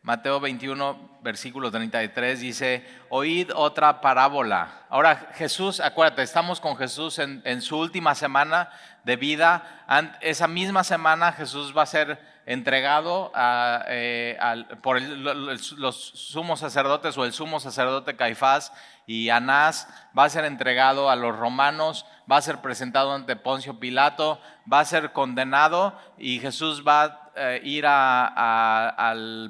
Mateo 21, versículo 33 dice, oíd otra parábola. Ahora Jesús, acuérdate, estamos con Jesús en su última semana de vida. Esa misma semana Jesús va a ser entregado por los sumos sacerdotes o el sumo sacerdote Caifás y Anás. Va a ser entregado a los romanos, va a ser presentado ante Poncio Pilato, va a ser condenado y Jesús va a ir al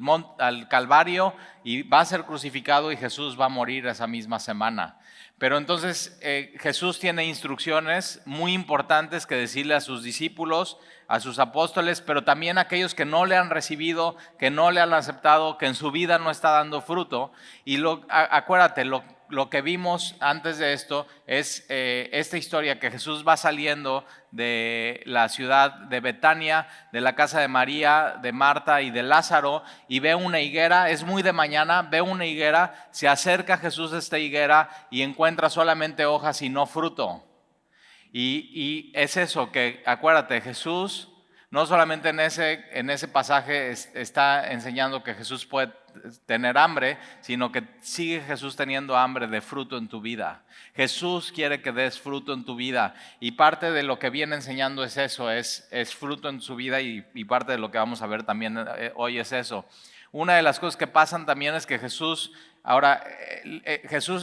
Calvario y va a ser crucificado y Jesús va a morir esa misma semana. Pero entonces Jesús tiene instrucciones muy importantes que decirle a sus discípulos, a sus apóstoles, pero también a aquellos que no le han recibido, que no le han aceptado, que en su vida no está dando fruto. Y acuérdate, lo que vimos antes de esto es esta historia que Jesús va saliendo de la ciudad de Betania, de la casa de María, de Marta y de Lázaro, y ve una higuera, es muy de mañana, ve una higuera, se acerca Jesús a esta higuera y encuentra solamente hojas y no fruto. Y es eso, que acuérdate, Jesús no solamente en ese pasaje está enseñando que Jesús puede tener hambre, sino que sigue Jesús teniendo hambre de fruto en tu vida. Jesús quiere que des fruto en tu vida y parte de lo que viene enseñando es eso, es fruto en su vida y parte de lo que vamos a ver también hoy es eso. Una de las cosas que pasan también es que Jesús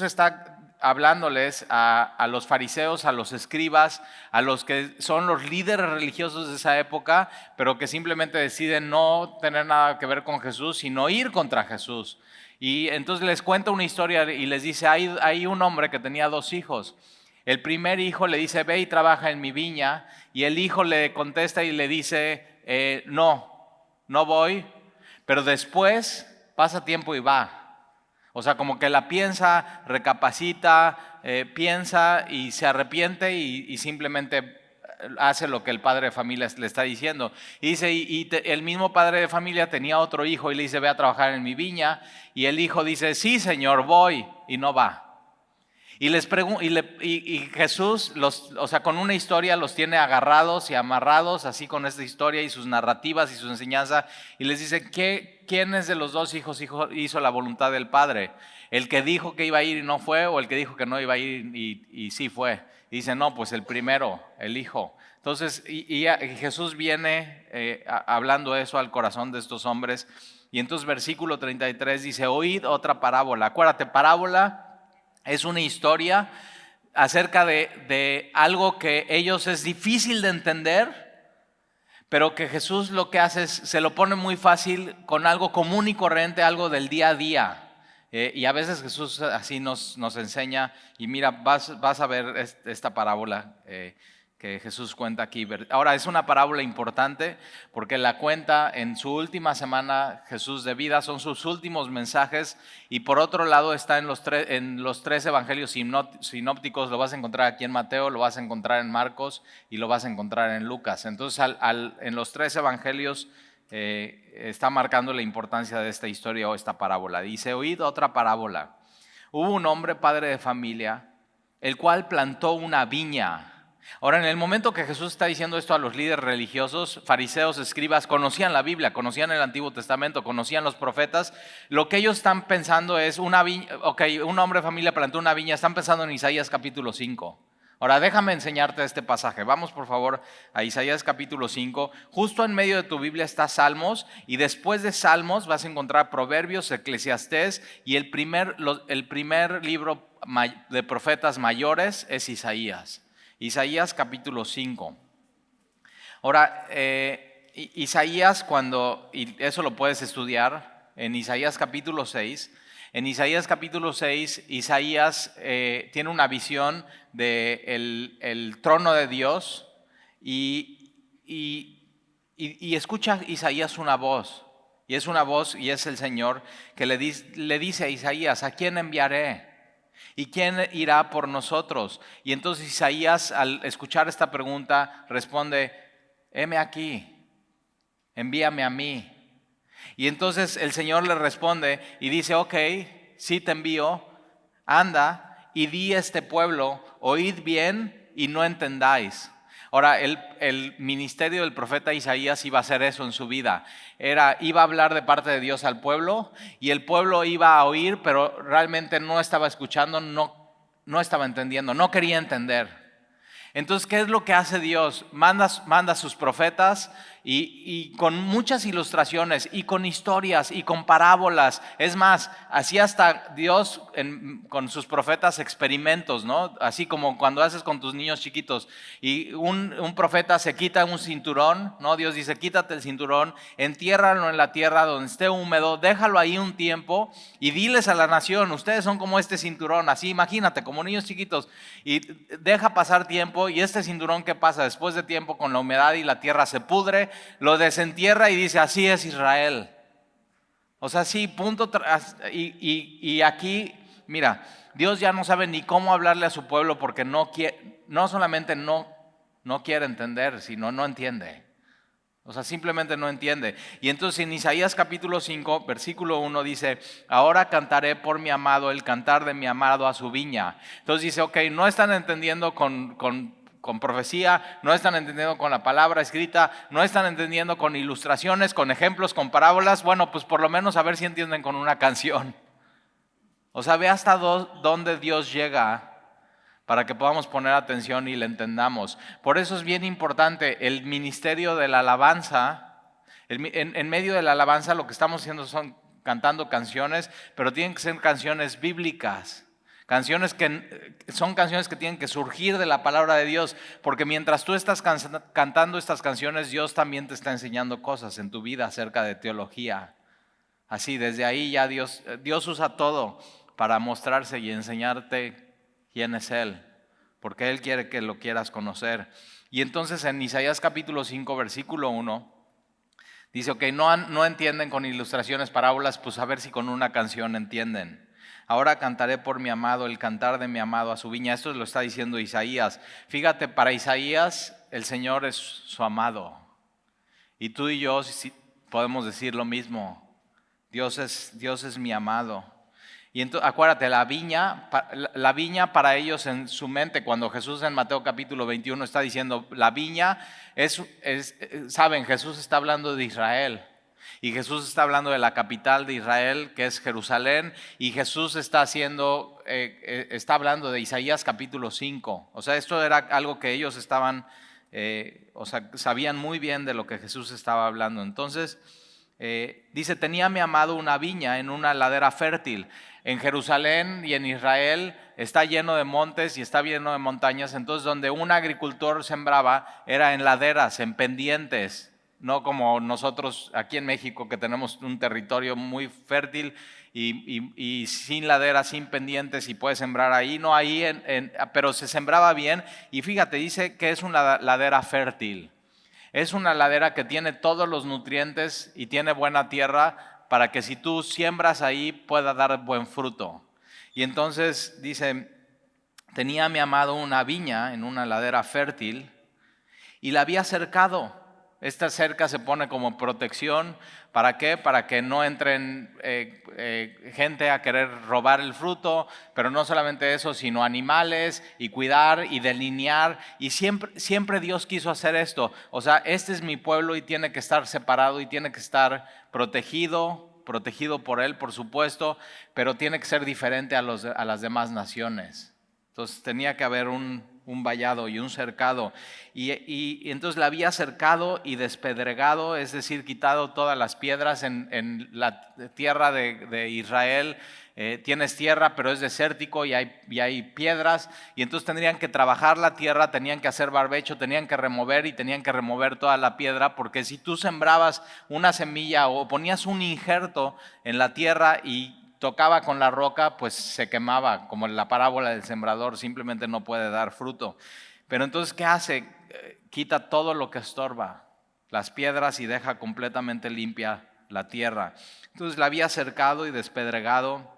está hablándoles a los fariseos, a los escribas, a los que son los líderes religiosos de esa época, pero que simplemente deciden no tener nada que ver con Jesús, sino ir contra Jesús. Y entonces les cuenta una historia y les dice, hay un hombre que tenía 2 hijos. El primer hijo le dice, ve y trabaja en mi viña, y el hijo le contesta y le dice, no voy, pero después pasa tiempo y va. O sea, como que la piensa, recapacita, piensa y se arrepiente y simplemente hace lo que el padre de familia le está diciendo. Y dice, el mismo padre de familia tenía otro hijo y le dice, ve a trabajar en mi viña. Y el hijo dice, sí señor, voy, y no va. Y Jesús, con una historia los tiene agarrados y amarrados, así con esta historia y sus narrativas y su enseñanza, y les dice, ¿quiénes de los 2 hijos hizo la voluntad del Padre? ¿El que dijo que iba a ir y no fue, o el que dijo que no iba a ir y sí fue? Y dice, no, pues el primero, el hijo. Entonces, y Jesús viene hablando eso al corazón de estos hombres, y entonces versículo 33 dice, oíd otra parábola. Acuérdate, parábola es una historia acerca de algo que ellos es difícil de entender, pero que Jesús lo que hace es, se lo pone muy fácil con algo común y corriente, algo del día a día. Y a veces Jesús así nos enseña, y mira, vas a ver esta parábola que Jesús cuenta aquí. Ahora, es una parábola importante porque la cuenta en su última semana Jesús de vida, son sus últimos mensajes, y por otro lado está en los 3 evangelios sinópticos. Lo vas a encontrar aquí en Mateo, lo vas a encontrar en Marcos y lo vas a encontrar en Lucas. Entonces en los 3 evangelios está marcando la importancia de esta historia o esta parábola. Dice, oíd otra parábola. Hubo un hombre padre de familia, el cual plantó una viña. Ahora, en el momento que Jesús está diciendo esto a los líderes religiosos, fariseos, escribas, conocían la Biblia, conocían el Antiguo Testamento, conocían los profetas. Lo que ellos están pensando es, un hombre de familia plantó una viña, están pensando en Isaías capítulo 5. Ahora, déjame enseñarte este pasaje. Vamos, por favor, a Isaías capítulo 5. Justo en medio de tu Biblia está Salmos, y después de Salmos vas a encontrar Proverbios, Eclesiastés, y el primer libro de profetas mayores es Isaías. Isaías capítulo 5. Ahora, Isaías y eso lo puedes estudiar en Isaías capítulo 6. En Isaías capítulo 6, Isaías tiene una visión del el trono de Dios y escucha Isaías una voz. Y es una voz y es el Señor que le dice a Isaías, ¿a quién enviaré? ¿Y quién irá por nosotros? Y entonces Isaías, al escuchar esta pregunta, responde, heme aquí, envíame a mí. Y entonces el Señor le responde y dice, ok, sí te envío, anda y di a este pueblo, oíd bien y no entendáis. Ahora, el ministerio del profeta Isaías iba a hacer eso en su vida. Iba a hablar de parte de Dios al pueblo y el pueblo iba a oír, pero realmente no estaba escuchando, no estaba entendiendo, no quería entender. Entonces, ¿qué es lo que hace Dios? Manda a sus profetas y con muchas ilustraciones y con historias y con parábolas. Es más, así hasta Dios con sus profetas experimentos, ¿no? Así como cuando haces con tus niños chiquitos y un profeta se quita un cinturón, ¿no? Dios dice, quítate el cinturón, entiérralo en la tierra donde esté húmedo, déjalo ahí un tiempo y diles a la nación, ustedes son como este cinturón, así imagínate, como niños chiquitos, y deja pasar tiempo. Y este cinturón que pasa después de tiempo con la humedad y la tierra se pudre, lo desentierra y dice, así es Israel. O sea, sí, punto. Y aquí, mira, Dios ya no sabe ni cómo hablarle a su pueblo porque no solamente no quiere entender, sino no entiende. O sea, simplemente no entiende. Y entonces en Isaías capítulo 5, versículo 1 dice, ahora cantaré por mi amado el cantar de mi amado a su viña. Entonces dice, ok, no están entendiendo con profecía, no están entendiendo con la palabra escrita, no están entendiendo con ilustraciones, con ejemplos, con parábolas. Bueno, pues por lo menos a ver si entienden con una canción. O sea, ve hasta dónde Dios llega para que podamos poner atención y le entendamos. Por eso es bien importante el ministerio de la alabanza. En medio de la alabanza lo que estamos haciendo son cantando canciones, pero tienen que ser canciones bíblicas. Son canciones que tienen que surgir de la palabra de Dios, porque mientras tú estás cantando estas canciones, Dios también te está enseñando cosas en tu vida acerca de teología. Así, desde ahí ya Dios usa todo para mostrarse y enseñarte quién es Él, porque Él quiere que lo quieras conocer. Y entonces en Isaías capítulo 5, versículo 1, dice, ok, no entienden con ilustraciones, parábolas, pues a ver si con una canción entienden. Ahora cantaré por mi amado, el cantar de mi amado a su viña. Esto lo está diciendo Isaías. Fíjate, para Isaías el Señor es su amado. Y tú y yo podemos decir lo mismo. Dios es mi amado. Y entonces, acuérdate, la viña para ellos en su mente, cuando Jesús en Mateo capítulo 21 está diciendo, la viña saben, Jesús está hablando de Israel. Y Jesús está hablando de la capital de Israel, que es Jerusalén, y Jesús está hablando de Isaías capítulo 5. O sea, esto era algo que ellos sabían muy bien de lo que Jesús estaba hablando. Entonces, dice, tenía mi amado una viña en una ladera fértil. En Jerusalén y en Israel está lleno de montes y está lleno de montañas. Entonces, donde un agricultor sembraba era en laderas, en pendientes. No como nosotros aquí en México, que tenemos un territorio muy fértil y sin laderas, sin pendientes, y puedes sembrar ahí. No, ahí, pero se sembraba bien. Y fíjate, dice que es una ladera fértil. Es una ladera que tiene todos los nutrientes y tiene buena tierra para que si tú siembras ahí pueda dar buen fruto. Y entonces dice, tenía mi amado una viña en una ladera fértil y la había cercado. Esta cerca se pone como protección. ¿Para qué? Para que no entren gente a querer robar el fruto, pero no solamente eso, sino animales, y cuidar y delinear. Y siempre Dios quiso hacer esto. O sea, este es mi pueblo y tiene que estar separado y tiene que estar protegido por Él, por supuesto, pero tiene que ser diferente a las demás naciones. Entonces tenía que haber un vallado y un cercado. Y entonces la había cercado y despedregado, es decir, quitado todas las piedras en la tierra de Israel. Tienes tierra, pero es desértico y hay piedras. Y entonces tendrían que trabajar la tierra, tenían que hacer barbecho, tenían que remover toda la piedra, porque si tú sembrabas una semilla o ponías un injerto en la tierra y tocaba con la roca, pues se quemaba, como en la parábola del sembrador, simplemente no puede dar fruto. Pero entonces, ¿qué hace? Quita todo lo que estorba, las piedras, y deja completamente limpia la tierra. Entonces la había cercado y despedregado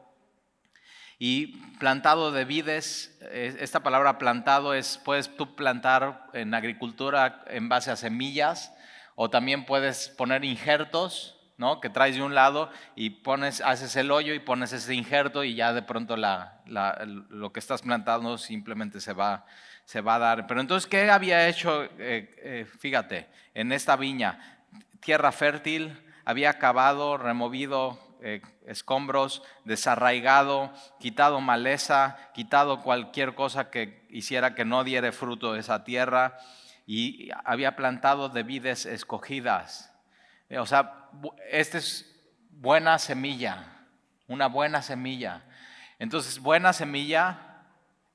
y plantado de vides. Esta palabra plantado puedes tú plantar en agricultura en base a semillas, o también puedes poner injertos. ¿no? Que traes de un lado y haces el hoyo y pones ese injerto y ya de pronto lo que estás plantando simplemente se va a dar. Pero entonces, ¿qué había hecho? Fíjate, en esta viña, tierra fértil, había cavado, removido escombros, desarraigado, quitado maleza, quitado cualquier cosa que hiciera que no diere fruto esa tierra, y había plantado de vides escogidas. O sea, esta es buena semilla, una buena semilla. Entonces, buena semilla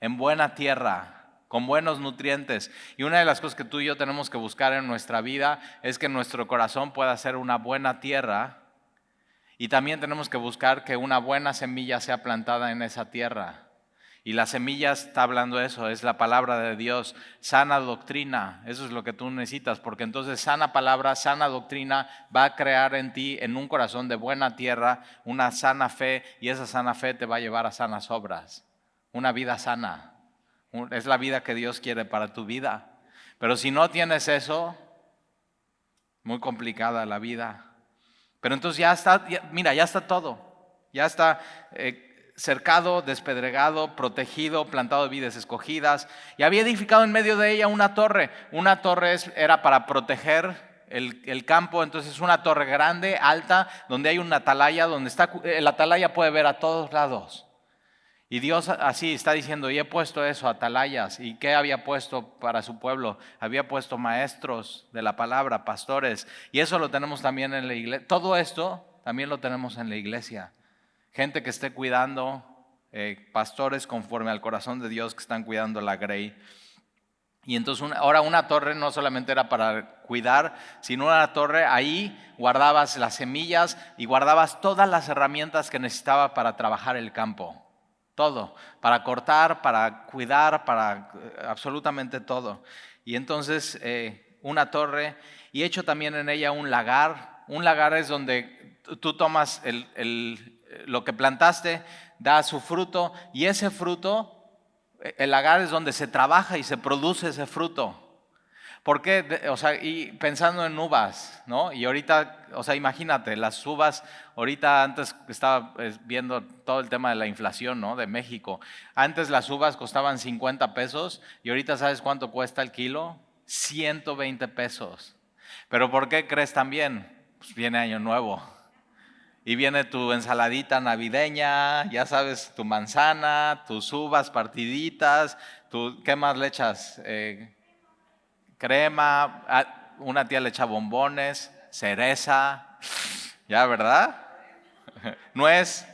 en buena tierra, con buenos nutrientes. Y una de las cosas que tú y yo tenemos que buscar en nuestra vida es que nuestro corazón pueda ser una buena tierra, y también tenemos que buscar que una buena semilla sea plantada en esa tierra. Y la semilla está hablando de eso, es la palabra de Dios, sana doctrina, eso es lo que tú necesitas, porque entonces sana palabra, sana doctrina va a crear en ti, en un corazón de buena tierra, una sana fe, y esa sana fe te va a llevar a sanas obras, una vida sana. Es la vida que Dios quiere para tu vida. Pero si no tienes eso, muy complicada la vida. Pero entonces ya está, mira, ya está todo. Ya está cercado, despedregado, protegido, plantado de vides escogidas. Y había edificado en medio de ella una torre. Una torre era para proteger el campo. Entonces es una torre grande, alta, donde hay una atalaya, donde la atalaya puede ver a todos lados. Y Dios así está diciendo, y he puesto eso, atalayas. ¿Y qué había puesto para su pueblo? Había puesto maestros de la palabra, pastores. Y eso lo tenemos también en la iglesia. Todo esto también lo tenemos en la iglesia. Gente que esté cuidando, pastores conforme al corazón de Dios que están cuidando la grey. Y entonces ahora una torre no solamente era para cuidar, sino una torre, ahí guardabas las semillas y guardabas todas las herramientas que necesitaba para trabajar el campo. Todo, para cortar, para cuidar, para absolutamente todo. Y entonces una torre, y hecho también en ella un lagar. Un lagar es donde tú tomas lo que plantaste, da su fruto, y ese fruto, el lagar es donde se trabaja y se produce ese fruto. ¿Por qué? O sea, y pensando en uvas, ¿no? Y ahorita, o sea, imagínate, las uvas, ahorita antes estaba viendo todo el tema de la inflación, ¿no? De México. Antes las uvas costaban 50 pesos y ahorita ¿sabes cuánto cuesta el kilo? 120 pesos. ¿Pero por qué crees también? Pues viene Año Nuevo. Y viene tu ensaladita navideña, ya sabes, tu manzana, tus uvas partiditas, ¿qué más le echas? Crema, una tía le echa bombones, cereza, ya, ¿verdad? Nuez.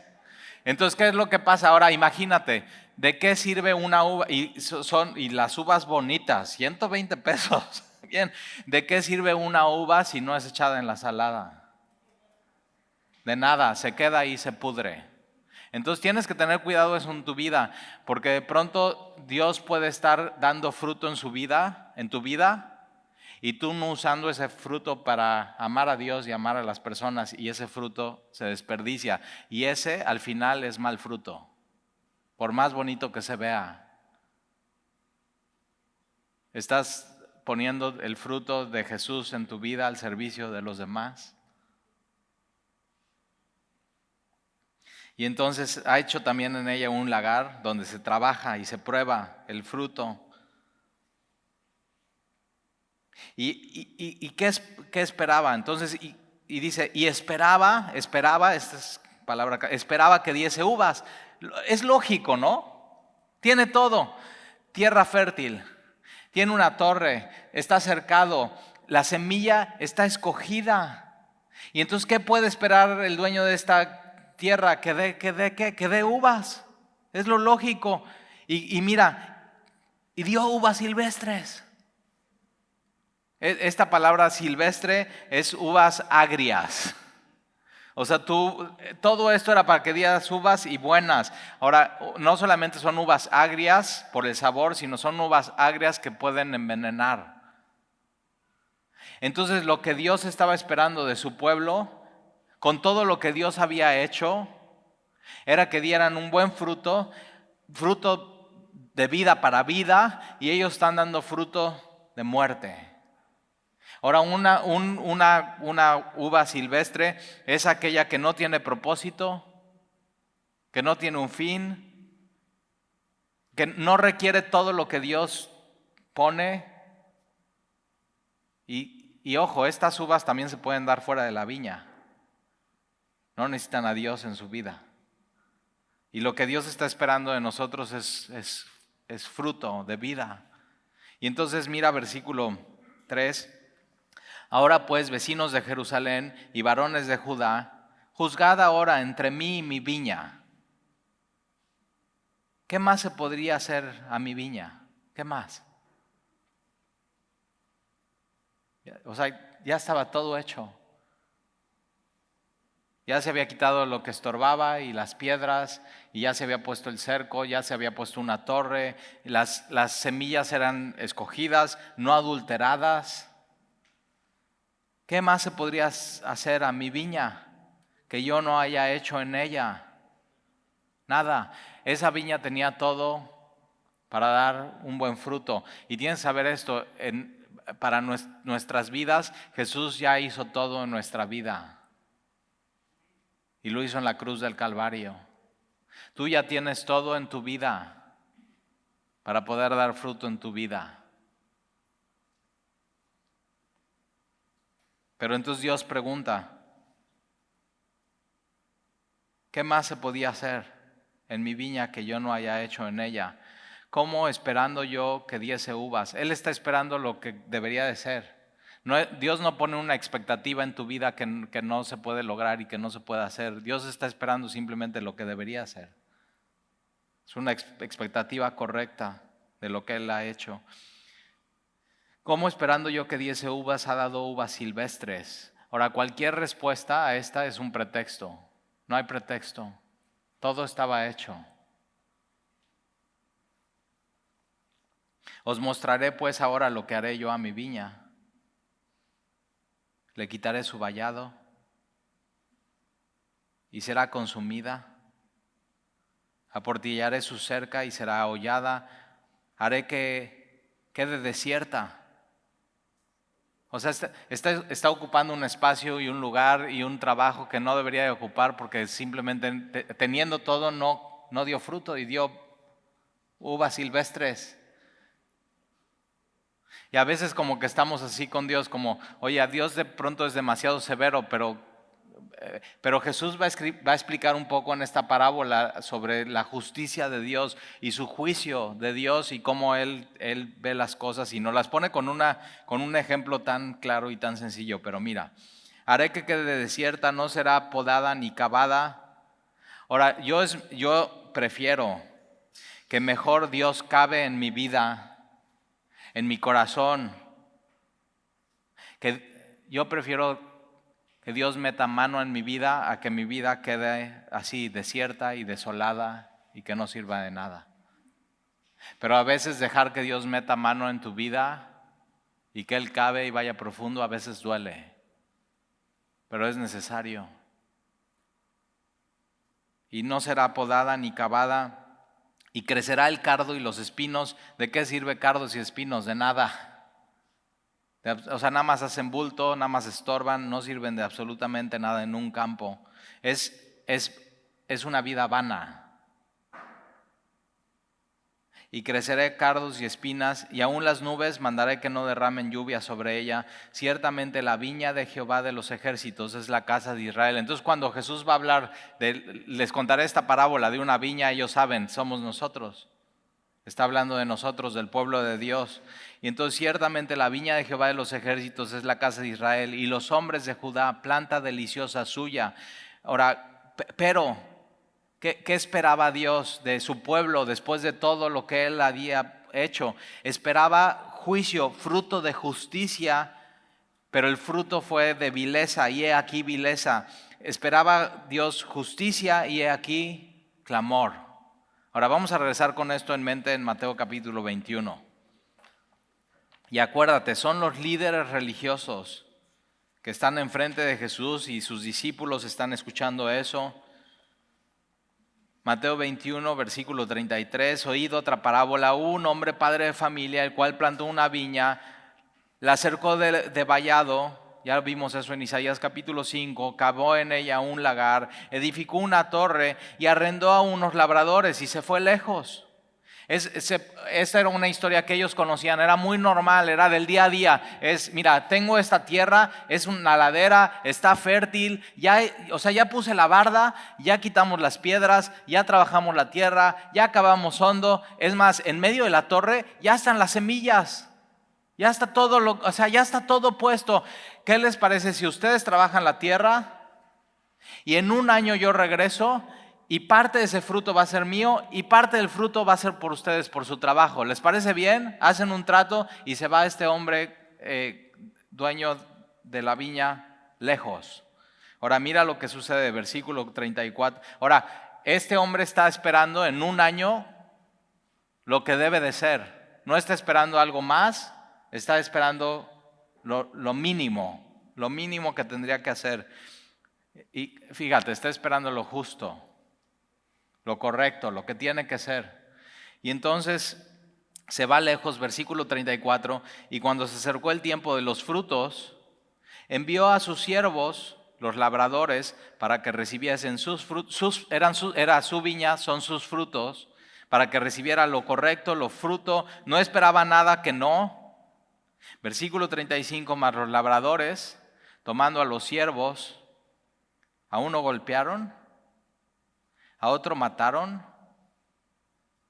Entonces, ¿qué es lo que pasa ahora? Imagínate, ¿de qué sirve una uva? Y las uvas bonitas, 120 pesos. Bien, ¿de qué sirve una uva si no es echada en la salada? De nada, se queda ahí y se pudre. Entonces tienes que tener cuidado eso en tu vida, porque de pronto Dios puede estar dando fruto en tu vida, y tú no usando ese fruto para amar a Dios y amar a las personas, y ese fruto se desperdicia. Y ese al final es mal fruto, por más bonito que se vea. ¿Estás poniendo el fruto de Jesús en tu vida al servicio de los demás? Y entonces ha hecho también en ella un lagar donde se trabaja y se prueba el fruto. ¿Y qué esperaba? Entonces, y dice, y esperaba, esta es palabra, esperaba que diese uvas. Es lógico, ¿no? Tiene todo. Tierra fértil, tiene una torre, está cercado, la semilla está escogida. Y entonces, ¿qué puede esperar el dueño de esta tierra? Que dé uvas. Es lo lógico. Y mira, y dio uvas silvestres. Esta palabra silvestre es uvas agrias. O sea, todo esto era para que dieras uvas y buenas. Ahora, no solamente son uvas agrias por el sabor, sino son uvas agrias que pueden envenenar. Entonces, lo que Dios estaba esperando de su pueblo, con todo lo que Dios había hecho, era que dieran un buen fruto, fruto de vida para vida, y ellos están dando fruto de muerte. Ahora, una uva silvestre es aquella que no tiene propósito, que no tiene un fin, que no requiere todo lo que Dios pone. Y ojo, estas uvas también se pueden dar fuera de la viña. No necesitan a Dios en su vida. Y lo que Dios está esperando de nosotros es fruto de vida. Y entonces mira versículo 3. Ahora pues, vecinos de Jerusalén y varones de Judá, juzgad ahora entre mí y mi viña. ¿Qué más se podría hacer a mi viña? ¿Qué más? O sea, ya estaba todo hecho. Ya se había quitado lo que estorbaba y las piedras, y ya se había puesto el cerco, ya se había puesto una torre, las semillas eran escogidas, no adulteradas. ¿Qué más se podría hacer a mi viña que yo no haya hecho en ella? Nada. Esa viña tenía todo para dar un buen fruto. Y tienes que saber esto, para nuestras vidas, Jesús ya hizo todo en nuestra vida. Y lo hizo en la cruz del Calvario. Tú ya tienes todo en tu vida para poder dar fruto en tu vida. Pero entonces Dios pregunta, ¿qué más se podía hacer en mi viña que yo no haya hecho en ella? ¿Cómo esperando yo que diese uvas? Él está esperando lo que debería de ser. Dios no pone una expectativa en tu vida que no se puede lograr y que no se puede hacer. Dios está esperando simplemente lo que debería ser. Es una expectativa correcta de lo que Él ha hecho. ¿Cómo esperando yo que diese uvas ha dado uvas silvestres? Ahora, cualquier respuesta a esta es un pretexto. No hay pretexto. Todo estaba hecho. Os mostraré pues ahora lo que haré yo a mi viña. Le quitaré su vallado y será consumida. Aportillaré su cerca y será hollada. Haré que quede desierta. O sea, está ocupando un espacio y un lugar y un trabajo que no debería de ocupar porque simplemente teniendo todo no dio fruto y dio uvas silvestres. Y a veces como que estamos así con Dios, como, oye, a Dios de pronto es demasiado severo, pero Jesús va a explicar un poco en esta parábola sobre la justicia de Dios y su juicio de Dios y cómo Él ve las cosas y nos las pone con un ejemplo tan claro y tan sencillo. Pero mira, haré que quede desierta, no será podada ni cavada. Ahora, yo prefiero que mejor Dios cabe en mi vida, en mi corazón, que yo prefiero que Dios meta mano en mi vida a que mi vida quede así desierta y desolada y que no sirva de nada. Pero a veces dejar que Dios meta mano en tu vida y que Él cabe y vaya profundo a veces duele, pero es necesario. Y no será podada ni cavada. Y crecerá el cardo y los espinos. ¿De qué sirve cardos y espinos? De nada. O sea, nada más hacen bulto, nada más estorban, no sirven de absolutamente nada en un campo. Es una vida vana. Y creceré cardos y espinas, y aún las nubes mandaré que no derramen lluvia sobre ella. Ciertamente la viña de Jehová de los ejércitos es la casa de Israel. Entonces cuando Jesús va a hablar, les contaré esta parábola de una viña, ellos saben, somos nosotros. Está hablando de nosotros, del pueblo de Dios. Y entonces ciertamente la viña de Jehová de los ejércitos es la casa de Israel, y los hombres de Judá, planta deliciosa suya. Ahora, pero ¿qué esperaba Dios de su pueblo después de todo lo que Él había hecho? Esperaba juicio, fruto de justicia, pero el fruto fue de vileza, y he aquí vileza. Esperaba Dios justicia, y he aquí clamor. Ahora vamos a regresar con esto en mente en Mateo capítulo 21. Y acuérdate, son los líderes religiosos que están enfrente de Jesús y sus discípulos están escuchando eso. Mateo 21, versículo 33, oíd otra parábola, un hombre padre de familia, el cual plantó una viña, La cercó de vallado, ya vimos eso en Isaías capítulo 5, cavó en ella un lagar, edificó una torre y arrendó a unos labradores y se fue lejos. Esta era una historia que ellos conocían, era muy normal, era del día a día. Mira, tengo esta tierra, es una ladera, está fértil, ya puse la barda, ya quitamos las piedras, ya trabajamos la tierra, ya cavamos hondo. Es más, en medio de la torre ya están las semillas, ya está todo, ya está todo puesto. ¿Qué les parece si ustedes trabajan la tierra y en un año yo regreso? Y parte de ese fruto va a ser mío y parte del fruto va a ser por ustedes, por su trabajo. ¿Les parece bien? Hacen un trato y se va este hombre dueño de la viña lejos. Ahora mira lo que sucede, versículo 34. Ahora, este hombre está esperando en un año lo que debe de ser. No está esperando algo más, está esperando lo mínimo que tendría que hacer. Y fíjate, está esperando lo justo, lo correcto, lo que tiene que ser. Y entonces se va lejos, versículo 34, y cuando se acercó el tiempo de los frutos, envió a sus siervos, los labradores, para que recibiesen sus frutos, era su viña, son sus frutos, para que recibiera lo correcto, lo fruto, no esperaba nada que no. Versículo 35, más los labradores, tomando a los siervos, a uno golpearon, a otro mataron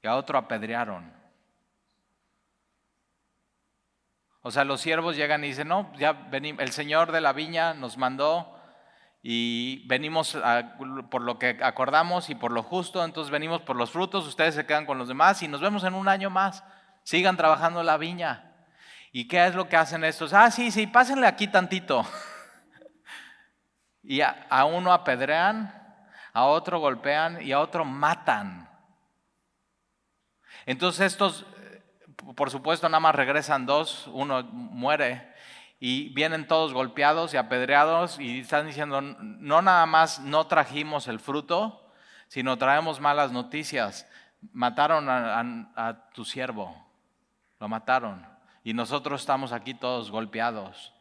y a otro apedrearon. O sea, los siervos llegan y dicen, no, ya venimos, el señor de la viña nos mandó y venimos por lo que acordamos y por lo justo, entonces venimos por los frutos, ustedes se quedan con los demás y nos vemos en un año más. Sigan trabajando la viña. ¿Y qué es lo que hacen estos? Sí, pásenle aquí tantito. Y a uno apedrean, a otro golpean y a otro matan. Entonces estos, por supuesto, nada más regresan dos, uno muere y vienen todos golpeados y apedreados y están diciendo, no nada más no trajimos el fruto, sino traemos malas noticias. Mataron a tu siervo, lo mataron y nosotros estamos aquí todos golpeados.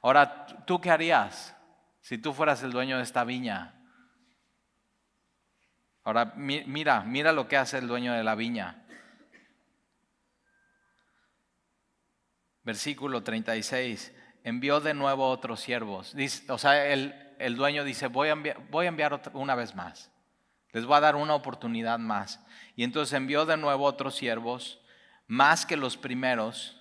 Ahora, ¿tú qué harías si tú fueras el dueño de esta viña? Ahora, mira lo que hace el dueño de la viña. Versículo 36, envió de nuevo otros siervos. El dueño dice, voy a enviar una vez más. Les voy a dar una oportunidad más. Y entonces envió de nuevo otros siervos, más que los primeros.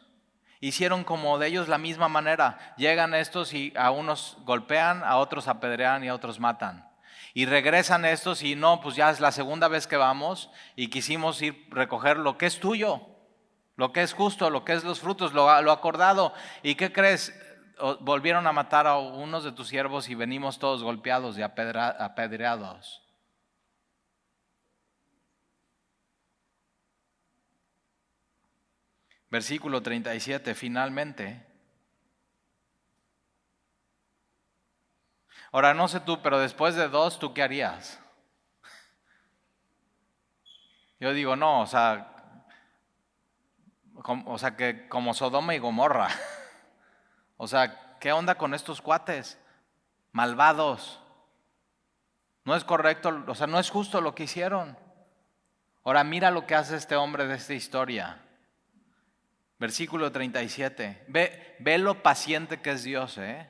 Hicieron como de ellos la misma manera. Llegan estos y a unos golpean, a otros apedrean y a otros matan. Y regresan estos y no, pues ya es la segunda vez que vamos y quisimos ir a recoger lo que es tuyo, lo que es justo, lo que es los frutos, lo acordado. ¿Y qué crees? Volvieron a matar a unos de tus siervos y venimos todos golpeados y apedreados. Versículo 37, finalmente. Ahora no sé tú, pero después de dos, ¿tú qué harías? Yo digo, no, o sea que como Sodoma y Gomorra. O sea, ¿qué onda con estos cuates? Malvados. No es correcto, o sea, no es justo lo que hicieron. Ahora mira lo que hace este hombre de esta historia. Versículo 37. Ve lo paciente que es Dios, ¿eh?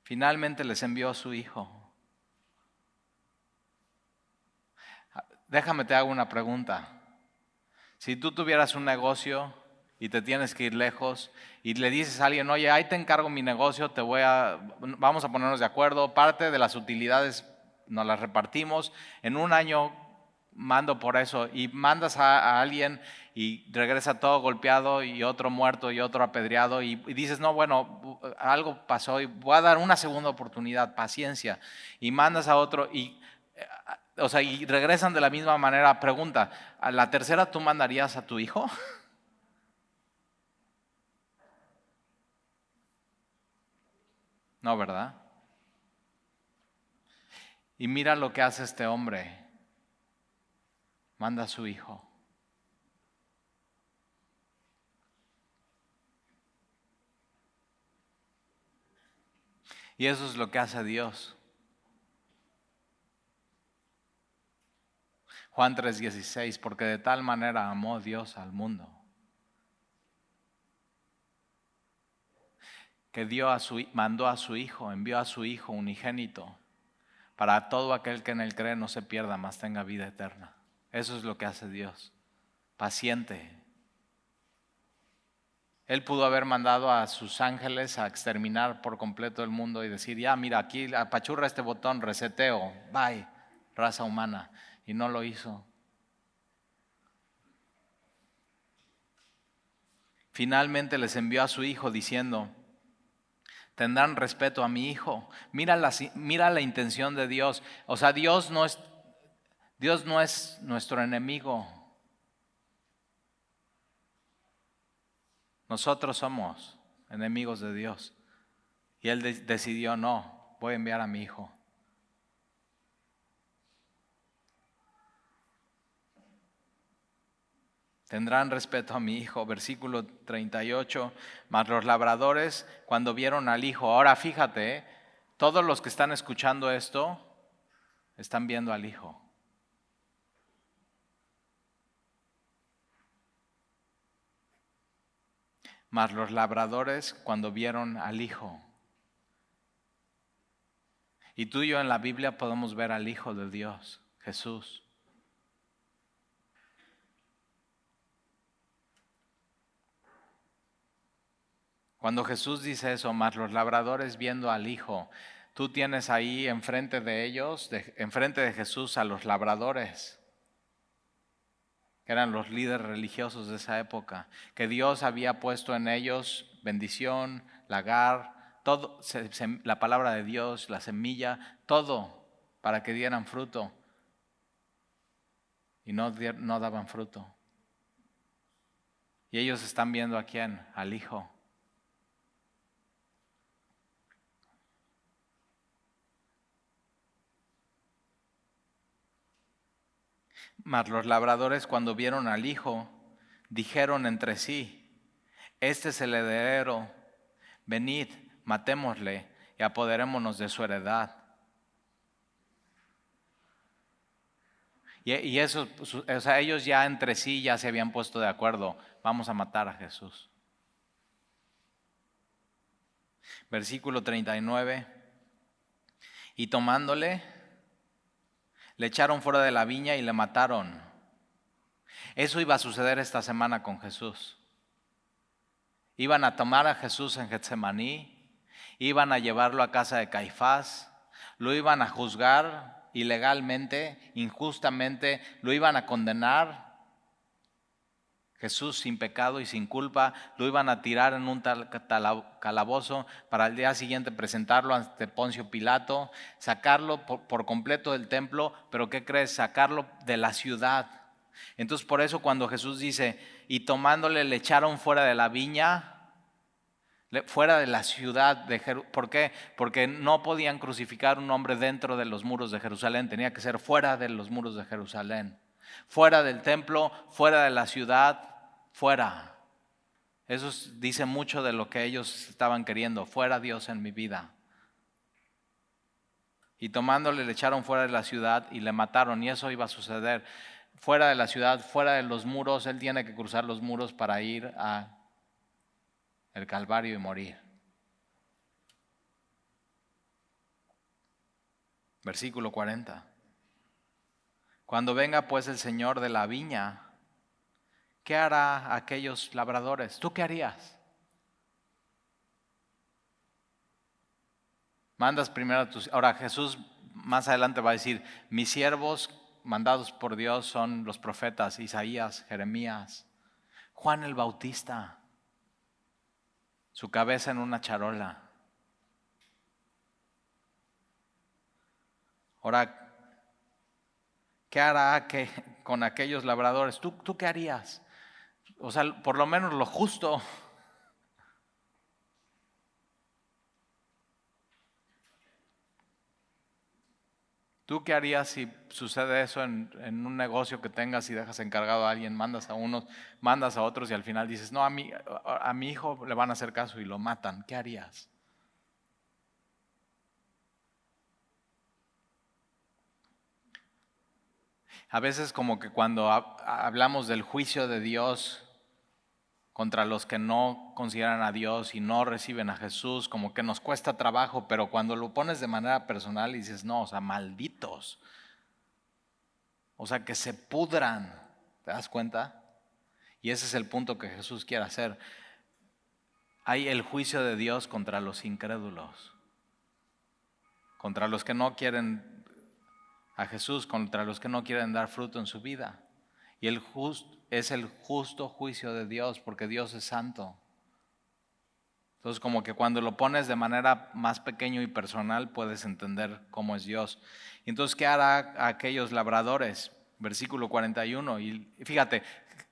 Finalmente les envió a su hijo. Déjame te hago una pregunta. Si tú tuvieras un negocio y te tienes que ir lejos y le dices a alguien, oye, ahí te encargo mi negocio, vamos a ponernos de acuerdo, parte de las utilidades nos las repartimos, en un año mando por eso, y mandas a alguien y regresa todo golpeado y otro muerto y otro apedreado y dices, no, bueno, algo pasó y voy a dar una segunda oportunidad, paciencia, y mandas a otro y regresan de la misma manera. Pregunta, ¿a la tercera tú mandarías a tu hijo? No, ¿verdad? Y mira lo que hace este hombre. Manda a su hijo. Y eso es lo que hace Dios. Juan 3:16, porque de tal manera amó Dios al mundo, que mandó a su Hijo, envió a su Hijo unigénito, para todo aquel que en él cree no se pierda, mas tenga vida eterna. Eso es lo que hace Dios, paciente. Él pudo haber mandado a sus ángeles a exterminar por completo el mundo y decir, ya mira, aquí apachurra este botón, reseteo, bye, raza humana. Y no lo hizo. Finalmente les envió a su Hijo diciendo, tendrán respeto a mi Hijo. Mira la intención de Dios. O sea, Dios no es nuestro enemigo. Nosotros somos enemigos de Dios. Y Él decidió, no, voy a enviar a mi Hijo. Tendrán respeto a mi Hijo, versículo 38, mas los labradores cuando vieron al Hijo, ahora fíjate, todos los que están escuchando esto están viendo al Hijo. Mas los labradores cuando vieron al Hijo. Y tú y yo en la Biblia podemos ver al Hijo de Dios, Jesús. Cuando Jesús dice eso, más los labradores viendo al Hijo, tú tienes ahí enfrente de ellos, enfrente de Jesús a los labradores, que eran los líderes religiosos de esa época, que Dios había puesto en ellos bendición, lagar, todo, la palabra de Dios, la semilla, todo para que dieran fruto. Y no daban fruto. Y ellos están viendo a quién, al Hijo. Mas los labradores cuando vieron al Hijo, dijeron entre sí, este es el heredero, venid, matémosle y apoderémonos de su heredad. Y eso, o sea, ellos ya entre sí ya se habían puesto de acuerdo, vamos a matar a Jesús. Versículo 39, y tomándole, le echaron fuera de la viña y le mataron. Eso iba a suceder esta semana con Jesús. Iban a tomar a Jesús en Getsemaní, iban a llevarlo a casa de Caifás, lo iban a juzgar ilegalmente, injustamente, lo iban a condenar. Jesús sin pecado y sin culpa, lo iban a tirar en un calabozo para al día siguiente presentarlo ante Poncio Pilato, sacarlo por completo del templo, pero ¿qué crees? Sacarlo de la ciudad. Entonces por eso cuando Jesús dice, y tomándole le echaron fuera de la viña, fuera de la ciudad de Jerusalén. ¿Por qué? Porque no podían crucificar un hombre dentro de los muros de Jerusalén, tenía que ser fuera de los muros de Jerusalén. Fuera del templo, fuera de la ciudad, fuera. Eso dice mucho de lo que ellos estaban queriendo, fuera Dios en mi vida. Y tomándole le echaron fuera de la ciudad y le mataron, y eso iba a suceder. Fuera de la ciudad, fuera de los muros, él tiene que cruzar los muros para ir a el Calvario y morir. Versículo 40. Cuando venga pues el Señor de la viña, ¿qué hará aquellos labradores? ¿Tú qué harías? Mandas primero a tus... Ahora Jesús más adelante va a decir, mis siervos mandados por Dios son los profetas Isaías, Jeremías, Juan el Bautista, su cabeza en una charola. Ahora, ¿qué hará con aquellos labradores? ¿Tú qué harías? O sea, por lo menos lo justo. ¿Tú qué harías si sucede eso en un negocio que tengas y dejas encargado a alguien, mandas a unos, mandas a otros y al final dices, no, a mi hijo le van a hacer caso y lo matan? ¿Qué harías? A veces como que cuando hablamos del juicio de Dios contra los que no consideran a Dios y no reciben a Jesús, como que nos cuesta trabajo, pero cuando lo pones de manera personal y dices, no, o sea, malditos, o sea, que se pudran, ¿te das cuenta? Y ese es el punto que Jesús quiere hacer. Hay el juicio de Dios contra los incrédulos, contra los que no quieren a Jesús, contra los que no quieren dar fruto en su vida. Y es el justo juicio de Dios, porque Dios es santo. Entonces, como que cuando lo pones de manera más pequeño y personal, puedes entender cómo es Dios. Y entonces, ¿qué hará a aquellos labradores? Versículo 41. Y fíjate,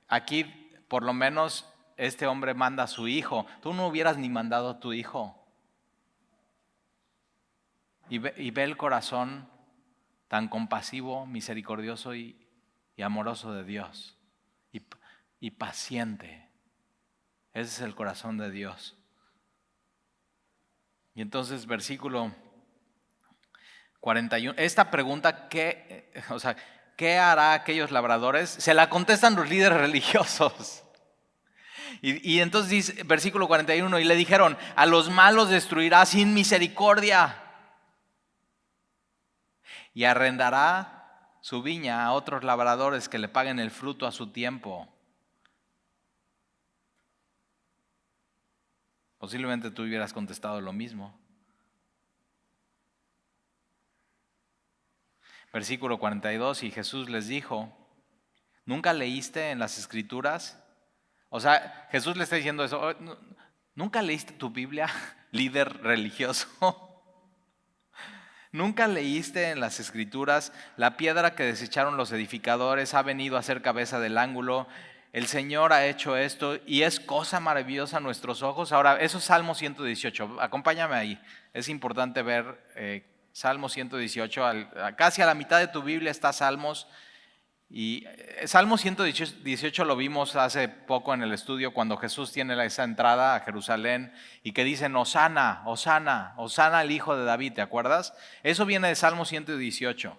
aquí por lo menos este hombre manda a su hijo. Tú no hubieras ni mandado a tu hijo. Y ve el corazón tan compasivo, misericordioso y amoroso de Dios. Y paciente. Ese es el corazón de Dios. Y entonces versículo 41, esta pregunta, ¿qué hará aquellos labradores? Se la contestan los líderes religiosos. Y entonces dice, versículo 41, y le dijeron, a los malos destruirá sin misericordia y arrendará su viña a otros labradores que le paguen el fruto a su tiempo. Posiblemente tú hubieras contestado lo mismo. Versículo 42, y Jesús les dijo, ¿nunca leíste en las Escrituras? O sea, Jesús le está diciendo eso. ¿Nunca leíste tu Biblia, líder religioso? ¿Nunca leíste en las Escrituras, la piedra que desecharon los edificadores ha venido a ser cabeza del ángulo? El Señor ha hecho esto y es cosa maravillosa a nuestros ojos. Ahora, eso es Salmo 118. Acompáñame ahí. Es importante ver Salmo 118. Casi a la mitad de tu Biblia está Salmos. Y Salmo 118 lo vimos hace poco en el estudio cuando Jesús tiene esa entrada a Jerusalén y que dicen Hosana, Hosana, Hosana al Hijo de David, ¿te acuerdas? Eso viene de Salmo 118.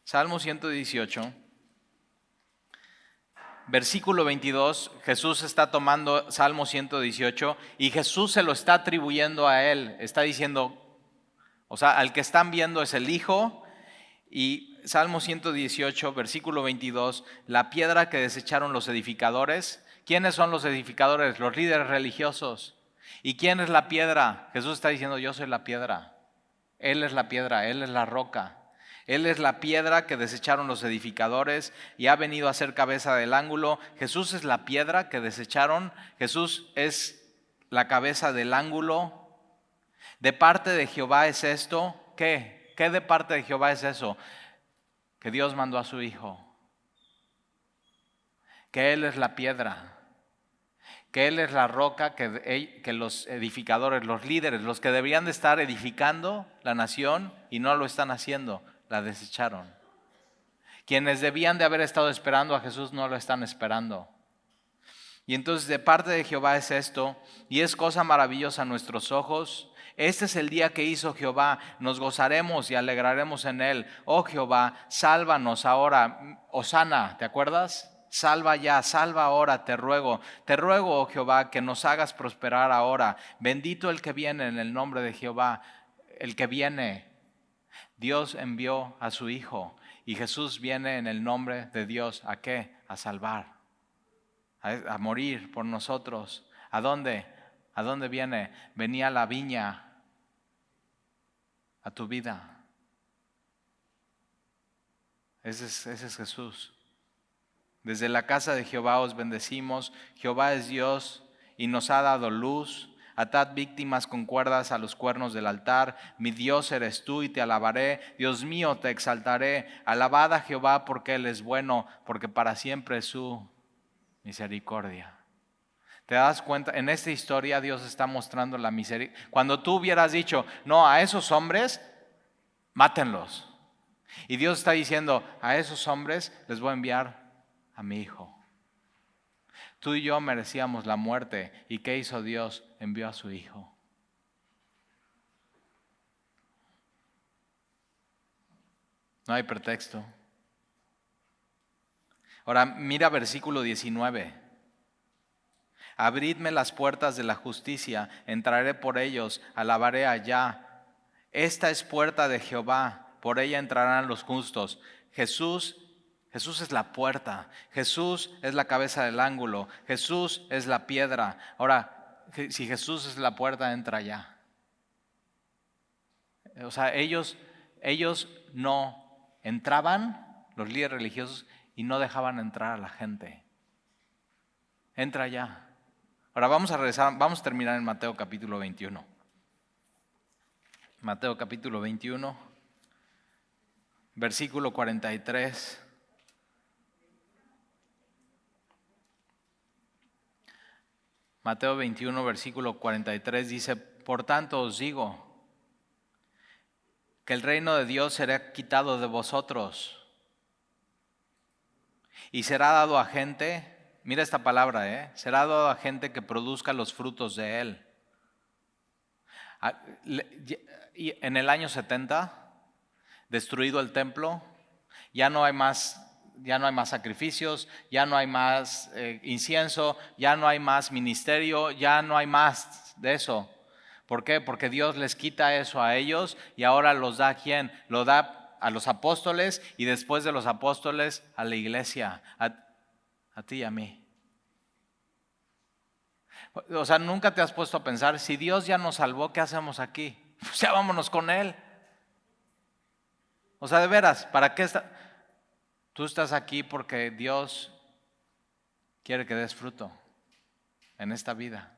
Salmo 118, versículo 22, Jesús está tomando Salmo 118 y Jesús se lo está atribuyendo a él. Está diciendo, o sea, al que están viendo es el Hijo. Y Salmo 118, versículo 22, la piedra que desecharon los edificadores. ¿Quiénes son los edificadores? Los líderes religiosos. ¿Y quién es la piedra? Jesús está diciendo, yo soy la piedra. Él es la piedra, Él es la roca. Él es la piedra que desecharon los edificadores y ha venido a ser cabeza del ángulo. Jesús es la piedra que desecharon. Jesús es la cabeza del ángulo. De parte de Jehová es esto. ¿Qué? ¿Qué de parte de Jehová es eso? Que Dios mandó a su Hijo. Que Él es la piedra. Que Él es la roca que los edificadores, los líderes, los que deberían de estar edificando la nación y no lo están haciendo, la desecharon. Quienes debían de haber estado esperando a Jesús no lo están esperando. Y entonces de parte de Jehová es esto, y es cosa maravillosa a nuestros ojos. Este es el día que hizo Jehová, nos gozaremos y alegraremos en él. Oh Jehová, sálvanos ahora. Hosana, ¿te acuerdas? Salva ya, salva ahora, te ruego, oh Jehová, que nos hagas prosperar ahora. Bendito el que viene en el nombre de Jehová, el que viene. Dios envió a su Hijo y Jesús viene en el nombre de Dios. ¿A qué? A salvar, a morir por nosotros. ¿A dónde? ¿A dónde viene? Venía a la viña, a tu vida. Ese es Jesús. Desde la casa de Jehová os bendecimos. Jehová es Dios y nos ha dado luz. Atad víctimas con cuerdas a los cuernos del altar. Mi Dios eres tú y te alabaré. Dios mío, te exaltaré. Alabad a Jehová porque Él es bueno, porque para siempre es su misericordia. ¿Te das cuenta? En esta historia Dios está mostrando la misericordia. Cuando tú hubieras dicho, no, a esos hombres, mátenlos. Y Dios está diciendo, a esos hombres les voy a enviar a mi Hijo. Tú y yo merecíamos la muerte. ¿Y qué hizo Dios? Envió a su Hijo. No hay pretexto. Ahora mira versículo 19. Abridme las puertas de la justicia, entraré por ellos, alabaré allá. Esta es puerta de Jehová, por ella entrarán los justos. Jesús es la puerta, Jesús es la cabeza del ángulo, Jesús es la piedra. Ahora, si Jesús es la puerta, entra allá. O sea, ellos no entraban, los líderes religiosos, y no dejaban entrar a la gente. Entra allá. Ahora vamos a regresar, vamos a terminar en Mateo capítulo 21. Mateo capítulo 21, versículo 43. Mateo 21, versículo 43 dice: por tanto os digo que el reino de Dios será quitado de vosotros y será dado a gente. Mira esta palabra, será dado a gente que produzca los frutos de él. En el año 70, destruido el templo, ya no hay más sacrificios, ya no hay más incienso, ya no hay más ministerio, ya no hay más de eso. ¿Por qué? Porque Dios les quita eso a ellos y ahora los da ¿a quién? Lo da a los apóstoles y después de los apóstoles a la iglesia, a ti y a mí. O sea, nunca te has puesto a pensar, si Dios ya nos salvó, ¿qué hacemos aquí? Pues ya vámonos con Él. O sea, de veras, ¿para qué tú estás aquí? Porque Dios quiere que des fruto en esta vida.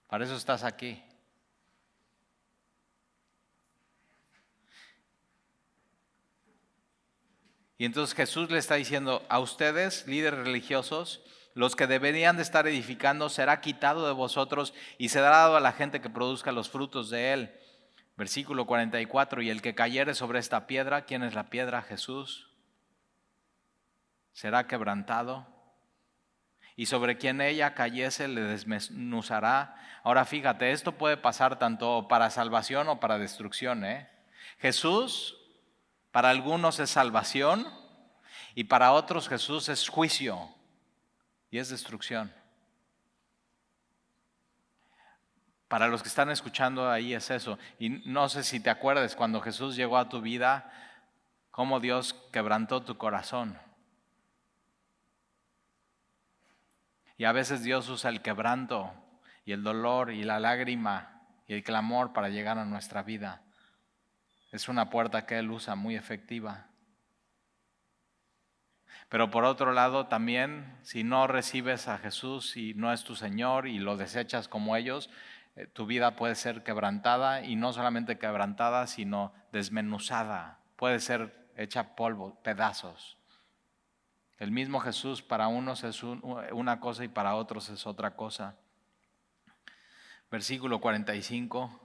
Para eso estás aquí. Y entonces Jesús le está diciendo a ustedes, líderes religiosos, los que deberían de estar edificando será quitado de vosotros y será dado a la gente que produzca los frutos de él. Versículo 44, y el que cayere sobre esta piedra, ¿quién es la piedra? Jesús. Será quebrantado. Y sobre quien ella cayese le desmenuzará. Ahora fíjate, esto puede pasar tanto para salvación o para destrucción. Jesús, para algunos es salvación y para otros Jesús es juicio y es destrucción. Para los que están escuchando ahí es eso. Y no sé si te acuerdas cuando Jesús llegó a tu vida, cómo Dios quebrantó tu corazón. Y a veces Dios usa el quebranto y el dolor y la lágrima y el clamor para llegar a nuestra vida. Es una puerta que Él usa muy efectiva. Pero por otro lado también, si no recibes a Jesús y no es tu Señor y lo desechas como ellos, tu vida puede ser quebrantada, y no solamente quebrantada, sino desmenuzada. Puede ser hecha polvo, pedazos. El mismo Jesús para unos es una cosa y para otros es otra cosa. Versículo 45.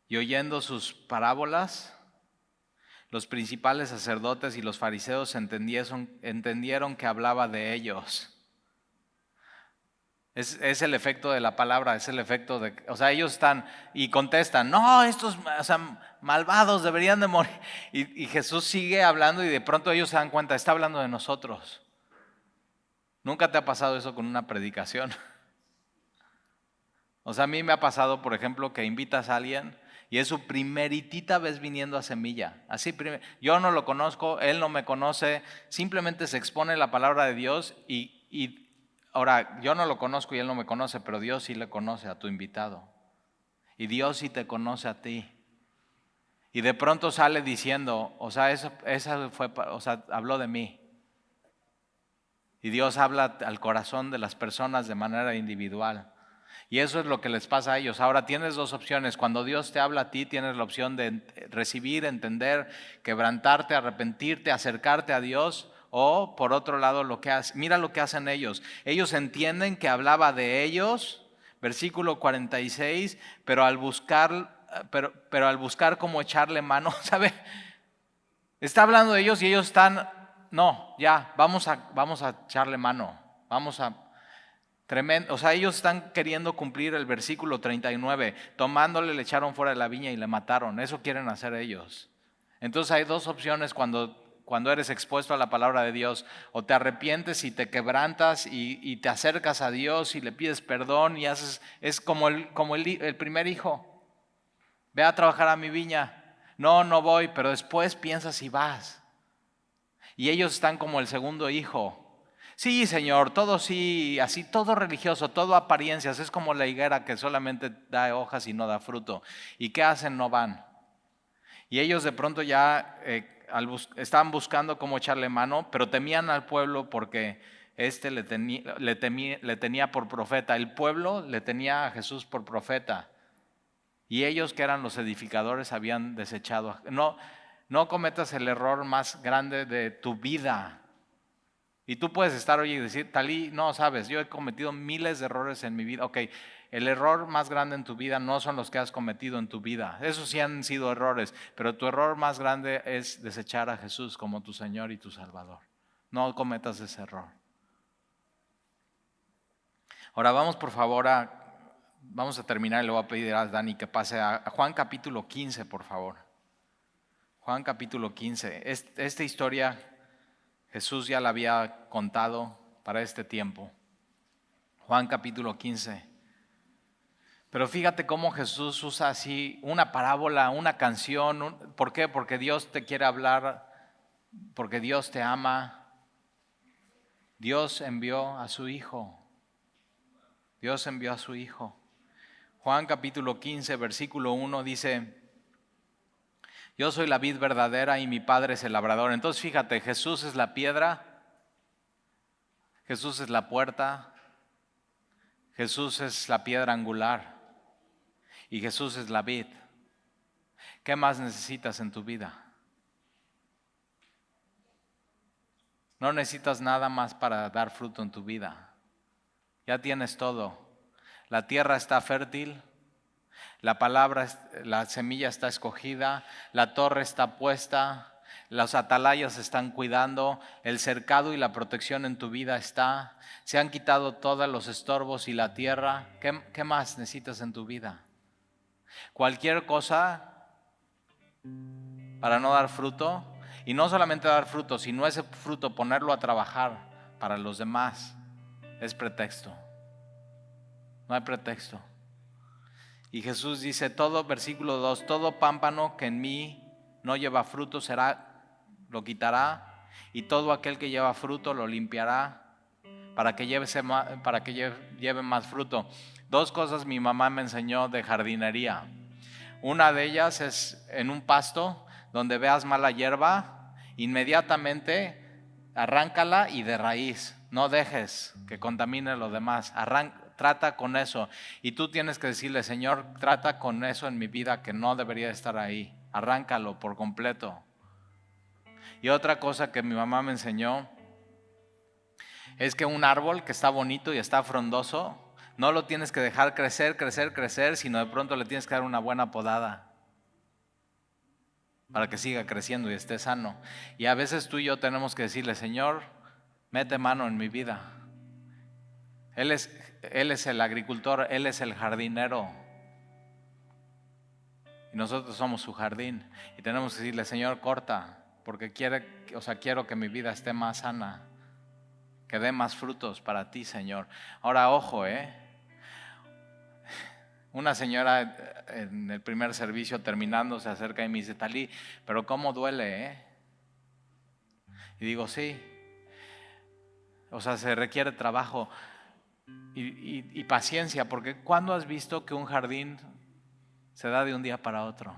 Y oyendo sus parábolas, los principales sacerdotes y los fariseos entendieron que hablaba de ellos. Es el efecto de la palabra, es el efecto de, o sea, ellos están y contestan, no, estos malvados deberían de morir. Y Jesús sigue hablando y de pronto ellos se dan cuenta, está hablando de nosotros. ¿Nunca te ha pasado eso con una predicación? O sea, a mí me ha pasado, por ejemplo, que invitas a alguien y es su primeritita vez viniendo a Semilla. Así, yo no lo conozco, él no me conoce, simplemente se expone la palabra de Dios y ahora, yo no lo conozco y él no me conoce, pero Dios sí le conoce a tu invitado. Y Dios sí te conoce a ti. Y de pronto sale diciendo, o sea, habló de mí. Y Dios habla al corazón de las personas de manera individual. Y eso es lo que les pasa a ellos. Ahora tienes dos opciones. Cuando Dios te habla a ti, tienes la opción de recibir, entender, quebrantarte, arrepentirte, acercarte a Dios. O por otro lado, mira lo que hacen ellos. Ellos entienden que hablaba de ellos, versículo 46, pero al buscar cómo echarle mano, ¿sabe? Está hablando de ellos y ellos están, no, ya, vamos a echarle mano, tremendo. O sea, ellos están queriendo cumplir el versículo 39, tomándole le echaron fuera de la viña y le mataron. Eso quieren hacer ellos. Entonces hay dos opciones cuando cuando eres expuesto a la palabra de Dios, o te arrepientes y te quebrantas y te acercas a Dios y le pides perdón y haces, es como el primer hijo. Ve a trabajar a mi viña. No, no voy, pero después piensas y vas. Y ellos están como el segundo hijo. Sí, Señor, todo sí, así, todo religioso, todo apariencias. Es como la higuera que solamente da hojas y no da fruto. ¿Y qué hacen? No van. Y ellos de pronto ya estaban buscando cómo echarle mano, pero temían al pueblo porque le tenía por profeta. El pueblo le tenía a Jesús por profeta. Y ellos, que eran los edificadores, habían desechado. No cometas el error más grande de tu vida. Y tú puedes estar hoy y decir, Talí, no, sabes, yo he cometido miles de errores en mi vida. Ok, el error más grande en tu vida no son los que has cometido en tu vida. Esos sí han sido errores, pero tu error más grande es desechar a Jesús como tu Señor y tu Salvador. No cometas ese error. Ahora vamos por favor vamos a terminar y le voy a pedir a Dani que pase a Juan capítulo 15, por favor. Juan capítulo 15. Esta historia Jesús ya la había contado para este tiempo. Juan capítulo 15. Pero fíjate cómo Jesús usa así una parábola, una canción. ¿Por qué? Porque Dios te quiere hablar, porque Dios te ama. Dios envió a su Hijo. Dios envió a su Hijo. Juan capítulo 15, versículo 1 dice: yo soy la vid verdadera y mi Padre es el labrador. Entonces fíjate, Jesús es la piedra, Jesús es la puerta, Jesús es la piedra angular y Jesús es la vid. ¿Qué más necesitas en tu vida? No necesitas nada más para dar fruto en tu vida. Ya tienes todo. La tierra está fértil. La semilla está escogida, la torre está puesta, los atalayas están cuidando, el cercado y la protección en tu vida está, se han quitado todos los estorbos y la tierra. ¿Qué más necesitas en tu vida? Cualquier cosa para no dar fruto, y no solamente dar fruto, sino ese fruto ponerlo a trabajar para los demás, es pretexto. No hay pretexto. Y Jesús dice, versículo 2, todo pámpano que en mí no lleva fruto lo quitará, y todo aquel que lleva fruto lo limpiará para que lleve más fruto. Dos cosas mi mamá me enseñó de jardinería. Una de ellas es en un pasto donde veas mala hierba, inmediatamente arráncala y de raíz. No dejes que contamine lo demás. Trata con eso. Y tú tienes que decirle, Señor, trata con eso en mi vida que no debería estar ahí. Arráncalo por completo. Y otra cosa que mi mamá me enseñó es que un árbol que está bonito y está frondoso, no lo tienes que dejar crecer, crecer, crecer, sino de pronto le tienes que dar una buena podada para que siga creciendo y esté sano. Y a veces tú y yo tenemos que decirle, Señor, mete mano en mi vida. Él es el agricultor, Él es el jardinero. Y nosotros somos su jardín. Y tenemos que decirle, Señor, corta, porque quiero que mi vida esté más sana, que dé más frutos para ti, Señor. Ahora, ojo, una señora en el primer servicio terminando se acerca y me dice, Talí, pero cómo duele, Y digo, sí. Se requiere trabajo y paciencia, porque ¿cuándo has visto que un jardín se da de un día para otro?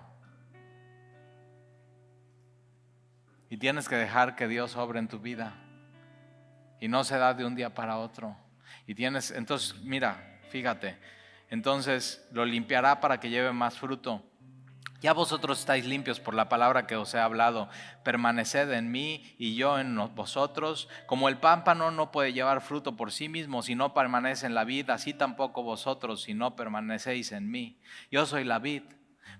Y tienes que dejar que Dios obre en tu vida. Y no se da de un día para otro. Entonces, mira, fíjate, entonces lo limpiará para que lleve más fruto. Ya vosotros estáis limpios por la palabra que os he hablado. Permaneced en mí y yo en vosotros. Como el pámpano no puede llevar fruto por sí mismo si no permanece en la vid, así tampoco vosotros si no permanecéis en mí. Yo soy la vid,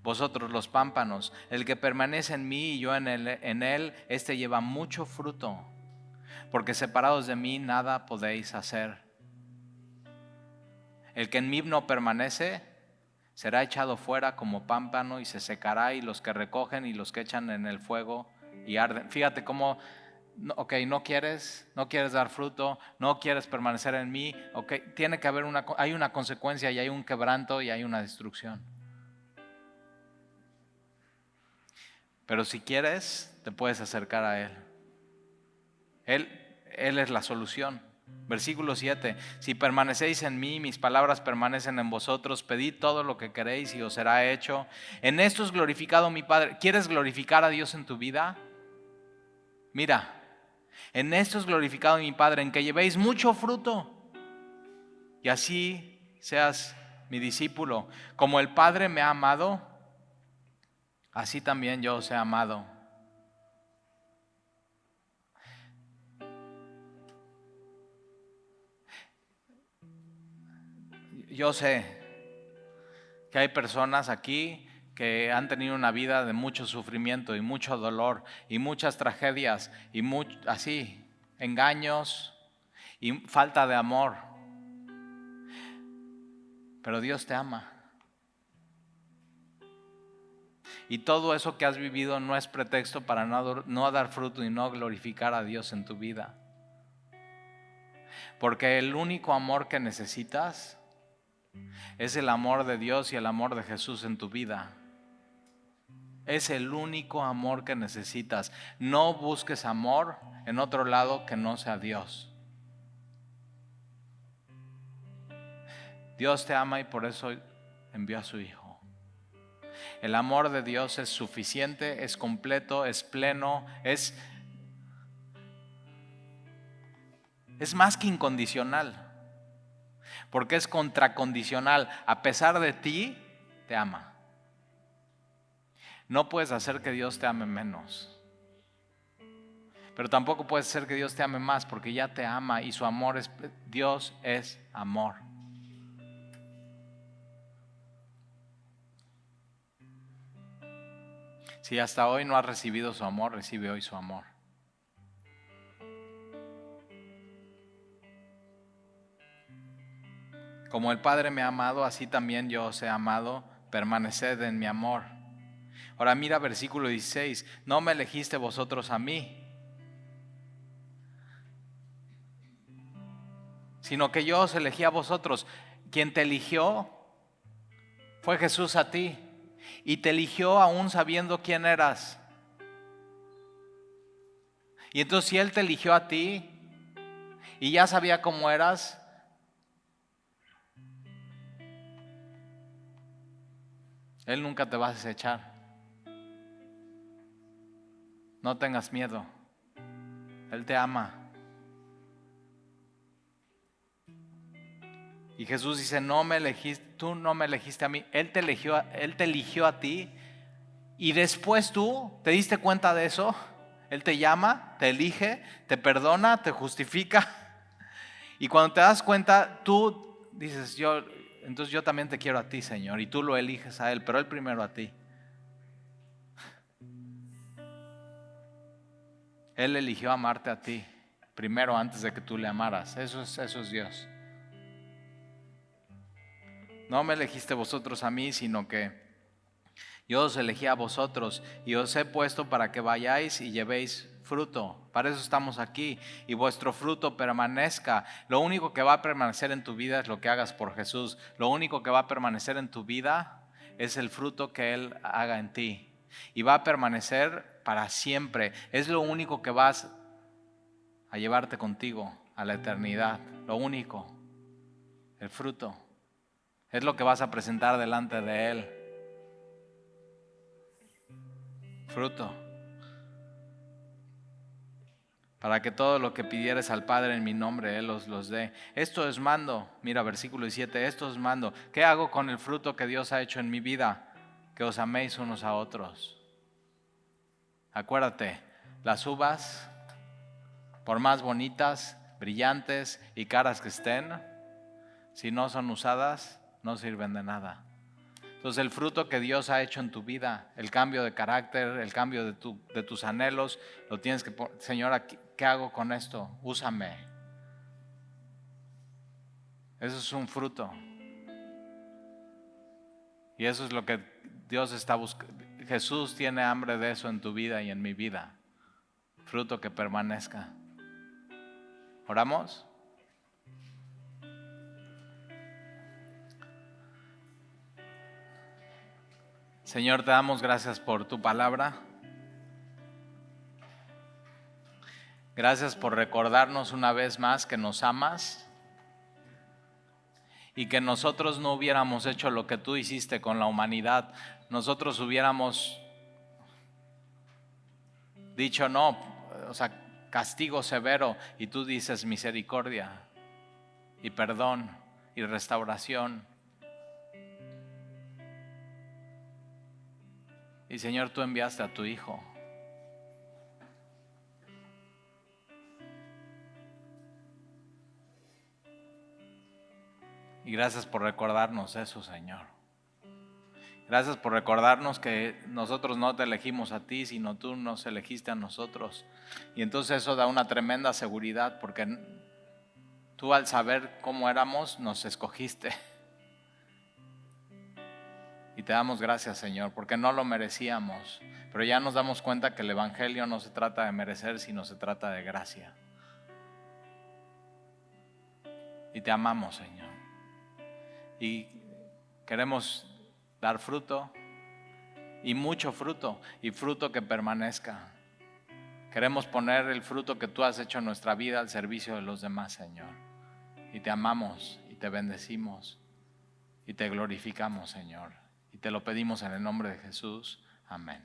vosotros los pámpanos. El que permanece en mí y yo en él, este lleva mucho fruto, porque separados de mí nada podéis hacer. El que en mí no permanece será echado fuera como pámpano y se secará, y los que recogen y los que echan en el fuego y arden. Fíjate cómo, ok, no quieres dar fruto, no quieres permanecer en mí, ok, tiene que haber hay una consecuencia y hay un quebranto y hay una destrucción. Pero si quieres, te puedes acercar a Él. Él es la solución. Versículo 7, si permanecéis en mí, mis palabras permanecen en vosotros, pedid todo lo que queréis y os será hecho. En esto es glorificado mi Padre. ¿Quieres glorificar a Dios en tu vida? Mira, en esto es glorificado mi Padre, en que llevéis mucho fruto y así seas mi discípulo. Como el Padre me ha amado, así también yo os he amado. Yo sé que hay personas aquí que han tenido una vida de mucho sufrimiento y mucho dolor y muchas tragedias y así, engaños y falta de amor. Pero Dios te ama. Y todo eso que has vivido no es pretexto para no dar fruto y no glorificar a Dios en tu vida. Porque el único amor que necesitas es el amor de Dios y el amor de Jesús en tu vida. Es el único amor que necesitas. No busques amor en otro lado que no sea Dios. Dios te ama y por eso envió a su Hijo. El amor de Dios es suficiente, es completo, es pleno, es más que incondicional. Porque es contracondicional. A pesar de ti, te ama. No puedes hacer que Dios te ame menos. Pero tampoco puedes hacer que Dios te ame más, porque ya te ama y su amor es, Dios es amor. Si hasta hoy no has recibido su amor, recibe hoy su amor. Como el Padre me ha amado, así también yo os he amado, permaneced en mi amor. Ahora mira versículo 16, no me elegiste vosotros a mí, sino que yo os elegí a vosotros. Quien te eligió fue Jesús a ti, y te eligió aún sabiendo quién eras. Y entonces si Él te eligió a ti y ya sabía cómo eras, Él nunca te va a desechar. No tengas miedo. Él te ama. Y Jesús dice, no me elegiste, tú no me elegiste a mí, Él te eligió a ti. Y después tú te diste cuenta de eso. Él te llama, te elige, te perdona, te justifica. Y cuando te das cuenta, tú dices, entonces yo también te quiero a ti, Señor. Y tú lo eliges a Él, pero Él primero a ti. Él eligió amarte a ti primero antes de que tú le amaras. Eso es Dios. No me elegiste vosotros a mí, sino que yo os elegí a vosotros y os he puesto para que vayáis y llevéis fruto. Para eso estamos aquí. Y vuestro fruto permanezca. Lo único que va a permanecer en tu vida es lo que hagas por Jesús. Lo único que va a permanecer en tu vida es el fruto que Él haga en ti. Y va a permanecer para siempre. Es lo único que vas a llevarte contigo a la eternidad. Lo único. El fruto. Es lo que vas a presentar delante de Él. Fruto. Para que todo lo que pidieres al Padre en mi nombre, Él os los dé. Esto es mando. Mira, versículo 17. Esto es mando. ¿Qué hago con el fruto que Dios ha hecho en mi vida? Que os améis unos a otros. Acuérdate, las uvas, por más bonitas, brillantes y caras que estén, si no son usadas, no sirven de nada. Entonces el fruto que Dios ha hecho en tu vida, el cambio de carácter, el cambio de tus anhelos, lo tienes que poner. Señor, ¿qué hago con esto? Úsame. Eso es un fruto. Y eso es lo que Dios está buscando. Jesús tiene hambre de eso en tu vida y en mi vida. fruto que permanezca. ¿Oramos? Señor, te damos gracias por tu palabra. Gracias por recordarnos una vez más que nos amas y que nosotros no hubiéramos hecho lo que tú hiciste con la humanidad. Nosotros hubiéramos dicho no, o sea, castigo severo, y tú dices misericordia y perdón y restauración. Y Señor, tú enviaste a tu Hijo. Y gracias por recordarnos eso, Señor. Gracias por recordarnos que nosotros no te elegimos a ti, sino tú nos elegiste a nosotros. Y entonces eso da una tremenda seguridad, porque tú, al saber cómo éramos, nos escogiste. Y te damos gracias, Señor, porque no lo merecíamos. Pero ya nos damos cuenta que el Evangelio no se trata de merecer, sino se trata de gracia. Y te amamos, Señor. Y queremos dar fruto, y mucho fruto, y fruto que permanezca. Queremos poner el fruto que tú has hecho en nuestra vida al servicio de los demás, Señor. Y te amamos, y te bendecimos, y te glorificamos, Señor. Y te lo pedimos en el nombre de Jesús. Amén.